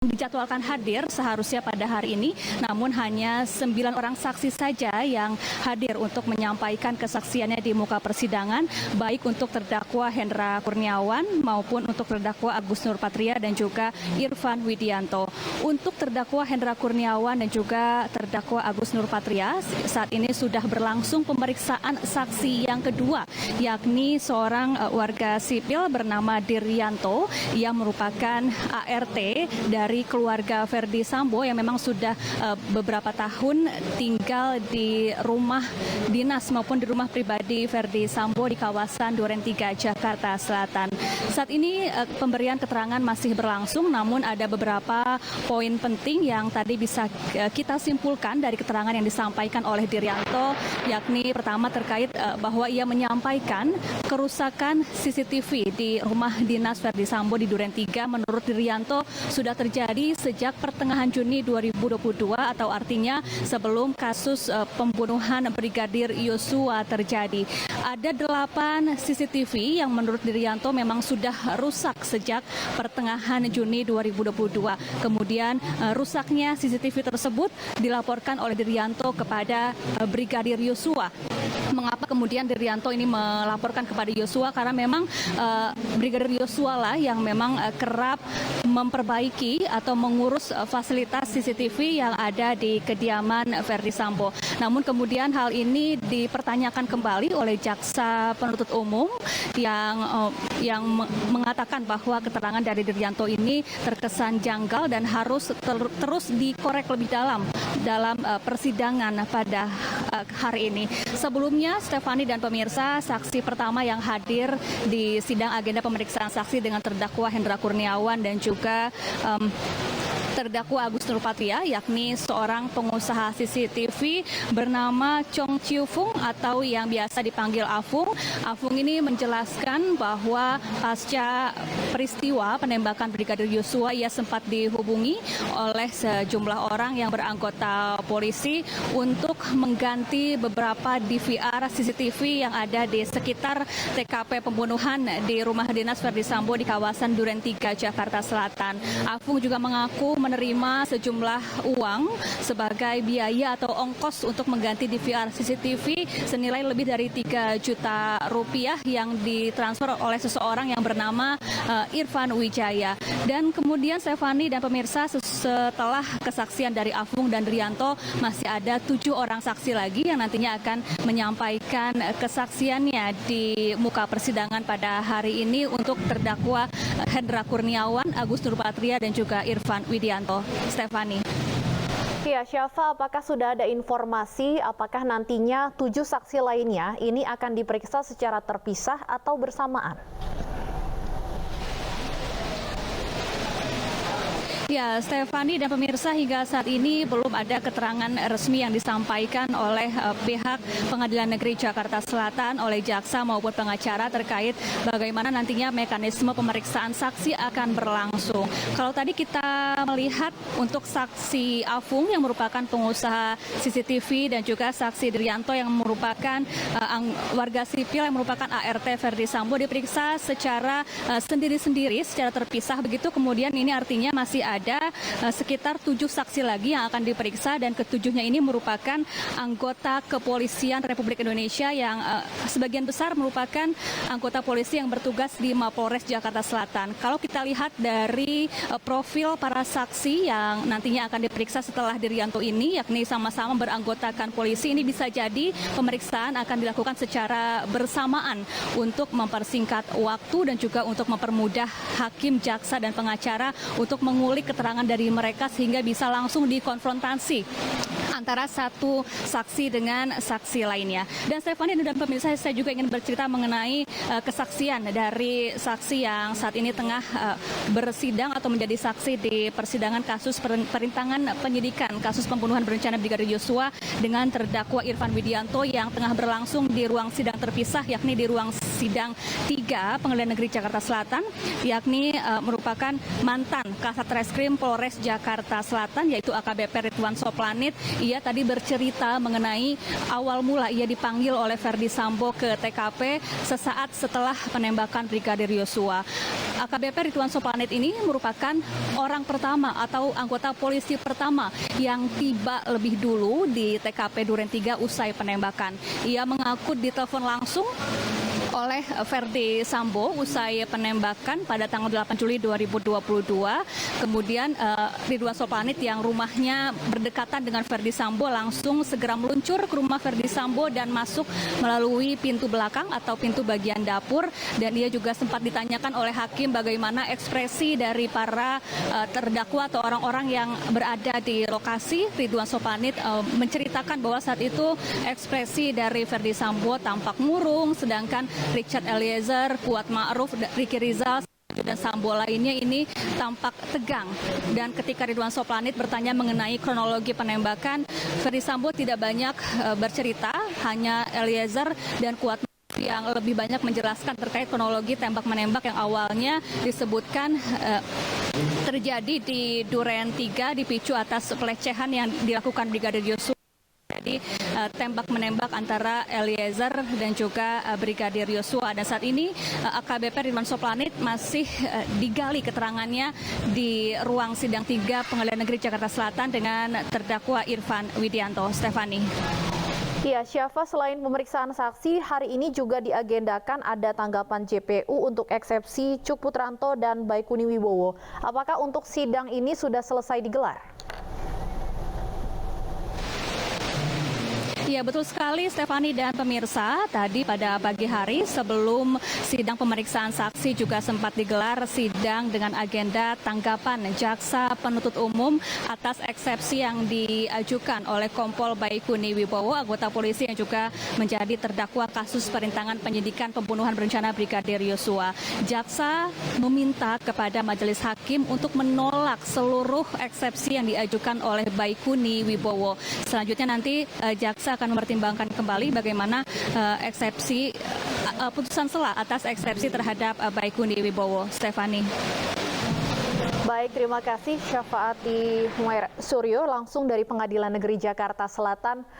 dijadwalkan hadir seharusnya pada hari ini, namun hanya 9 orang saksi saja yang hadir untuk menyampaikan kesaksiannya di muka persidangan, baik untuk terdakwa Hendra Kurniawan maupun untuk terdakwa Agus Nurpatria dan juga Irfan Widianto. Untuk terdakwa Hendra Kurniawan dan juga terdakwa Agus Nurpatria, saat ini sudah berlangsung pemeriksaan saksi yang kedua, yakni seorang warga sipil bernama Diryanto yang merupakan ART dari keluarga Verdi Sambo yang memang sudah beberapa tahun tinggal di rumah dinas maupun di rumah pribadi Verdi Sambo di kawasan Duren 3, Jakarta Selatan. Saat ini pemberian keterangan masih berlangsung, namun ada beberapa poin penting yang tadi bisa kita simpulkan dari keterangan yang disampaikan oleh Diryanto, yakni pertama terkait bahwa ia menyampaikan kerusakan CCTV di rumah dinas Verdi Sambo di Duren 3 menurut Diryanto sudah terjadi sejak pertengahan Juni 2022 atau artinya sebelum kasus pembunuhan Brigadir Yosua terjadi. Ada 8 CCTV yang menurut Diryanto memang sudah rusak sejak pertengahan Juni 2022. Kemudian rusaknya CCTV tersebut dilaporkan oleh Diryanto kepada Brigadir Yosua. Mengapa kemudian Diryanto ini melaporkan kepada Yosua? Karena memang Brigadir Yosua lah yang memang kerap memperbaiki atau mengurus fasilitas CCTV yang ada di kediaman Verdi Sambo. Namun kemudian hal ini dipertanyakan kembali oleh jaksa penuntut umum yang mengatakan bahwa keterangan dari Diryanto ini terkesan janggal dan harus terus dikorek lebih dalam persidangan pada hari ini. Sebelumnya, Stefani dan pemirsa, saksi pertama yang hadir di sidang agenda pemeriksaan saksi dengan terdakwa Hendra Kurniawan dan juga terdakwa Agus Nurpatria, yakni seorang pengusaha CCTV bernama Chong Chiu Fung atau yang biasa dipanggil Afung. Afung ini menjelaskan bahwa pasca peristiwa penembakan Brigadir Yosua, ia sempat dihubungi oleh sejumlah orang yang beranggota polisi untuk mengganti beberapa DVR CCTV yang ada di sekitar TKP pembunuhan di rumah dinas Verdi Sambo di kawasan Duren 3, Jakarta Selatan. Afung juga mengaku menerima sejumlah uang sebagai biaya atau ongkos untuk mengganti DVR CCTV senilai lebih dari 3 juta rupiah yang ditransfer oleh seseorang yang bernama Irfan Wijaya. Dan kemudian Stefani dan pemirsa, setelah kesaksian dari Afung dan Diryanto, masih ada 7 orang saksi lagi yang nantinya akan menyampaikan kesaksiannya di muka persidangan pada hari ini untuk terdakwa Hendra Kurniawan, Agus Nurpatria dan juga Irfan Widianto. Stefani. Ya, Syafa, apakah sudah ada informasi apakah nantinya 7 saksi lainnya ini akan diperiksa secara terpisah atau bersamaan? Ya, Stefani dan pemirsa, hingga saat ini belum ada keterangan resmi yang disampaikan oleh pihak Pengadilan Negeri Jakarta Selatan, oleh jaksa maupun pengacara terkait bagaimana nantinya mekanisme pemeriksaan saksi akan berlangsung. Kalau tadi kita melihat untuk saksi Afung yang merupakan pengusaha CCTV dan juga saksi Diryanto yang merupakan warga sipil yang merupakan ART Verdi Sambo diperiksa secara sendiri-sendiri, secara terpisah begitu. Kemudian ini artinya masih ada sekitar 7 saksi lagi yang akan diperiksa dan ketujuhnya ini merupakan anggota kepolisian Republik Indonesia yang sebagian besar merupakan anggota polisi yang bertugas di Mapolres Jakarta Selatan. Kalau kita lihat dari profil para saksi yang nantinya akan diperiksa setelah Diryanto ini, yakni sama-sama beranggotakan polisi, ini bisa jadi pemeriksaan akan dilakukan secara bersamaan untuk mempersingkat waktu dan juga untuk mempermudah hakim, jaksa dan pengacara untuk mengulik keterangan dari mereka sehingga bisa langsung dikonfrontasi antara satu saksi dengan saksi lainnya. Dan Stefani dan pemirsa, saya juga ingin bercerita mengenai kesaksian dari saksi yang saat ini tengah bersidang atau menjadi saksi di persidangan kasus perintangan penyidikan kasus pembunuhan berencana Brigadir Yosua dengan terdakwa Irfan Widianto yang tengah berlangsung di ruang sidang terpisah, yakni di ruang sidang 3 Pengadilan Negeri Jakarta Selatan, yakni merupakan mantan Kasat Reskrim Bareskrim Polres Jakarta Selatan, yaitu AKBP Ridwan Soplanit. Ia tadi bercerita mengenai awal mula ia dipanggil oleh Verdi Sambo ke TKP sesaat setelah penembakan Brigadir Yosua. AKBP Ridwan Soplanit ini merupakan orang pertama atau anggota polisi pertama yang tiba lebih dulu di TKP Duren 3 usai penembakan. Ia mengaku ditelepon langsung oleh Verdi Sambo usai penembakan pada tanggal 8 Juli 2022. Kemudian Ridwan Soplanit yang rumahnya berdekatan dengan Verdi Sambo langsung segera meluncur ke rumah Verdi Sambo dan masuk melalui pintu belakang atau pintu bagian dapur. Dan ia juga sempat ditanyakan oleh hakim bagaimana ekspresi dari para terdakwa atau orang-orang yang berada di lokasi. Ridwan Soplanit menceritakan bahwa saat itu ekspresi dari Verdi Sambo tampak murung, sedangkan Richard Eliezer, Kuat Ma'ruf, Ricky Rizal, dan Sambo lainnya ini tampak tegang. Dan ketika Ridwan Soplanit bertanya mengenai kronologi penembakan, Verdi Sambo tidak banyak bercerita, hanya Eliezer dan Kuat Ma'ruf yang lebih banyak menjelaskan terkait kronologi tembak-menembak yang awalnya disebutkan terjadi di Duren 3 dipicu atas pelecehan yang dilakukan Brigadir Yosua. Jadi tembak-menembak antara Eliezer dan juga Brigadir Yosua. Dan saat ini AKBP Ridwan Soplanit masih digali keterangannya di ruang sidang 3 Pengadilan Negeri Jakarta Selatan dengan terdakwa Irfan Widianto. Stefani. Ya, Syafa, selain pemeriksaan saksi, hari ini juga diagendakan ada tanggapan JPU untuk eksepsi Cuk Putranto dan Baikuni Wibowo. Apakah untuk sidang ini sudah selesai digelar? Ya, betul sekali Stefani dan pemirsa. Tadi pada pagi hari sebelum sidang pemeriksaan saksi juga sempat digelar sidang dengan agenda tanggapan jaksa penuntut umum atas eksepsi yang diajukan oleh Kompol Baikuni Wibowo, anggota polisi yang juga menjadi terdakwa kasus perintangan penyidikan pembunuhan berencana Brigadir Yosua. Jaksa meminta kepada majelis hakim untuk menolak seluruh eksepsi yang diajukan oleh Baikuni Wibowo. Selanjutnya nanti jaksa akan mempertimbangkan kembali bagaimana eksepsi putusan sela atas eksepsi terhadap Baikuni Wibowo. Stefani. Baik, terima kasih Syafaati Suryo langsung dari Pengadilan Negeri Jakarta Selatan.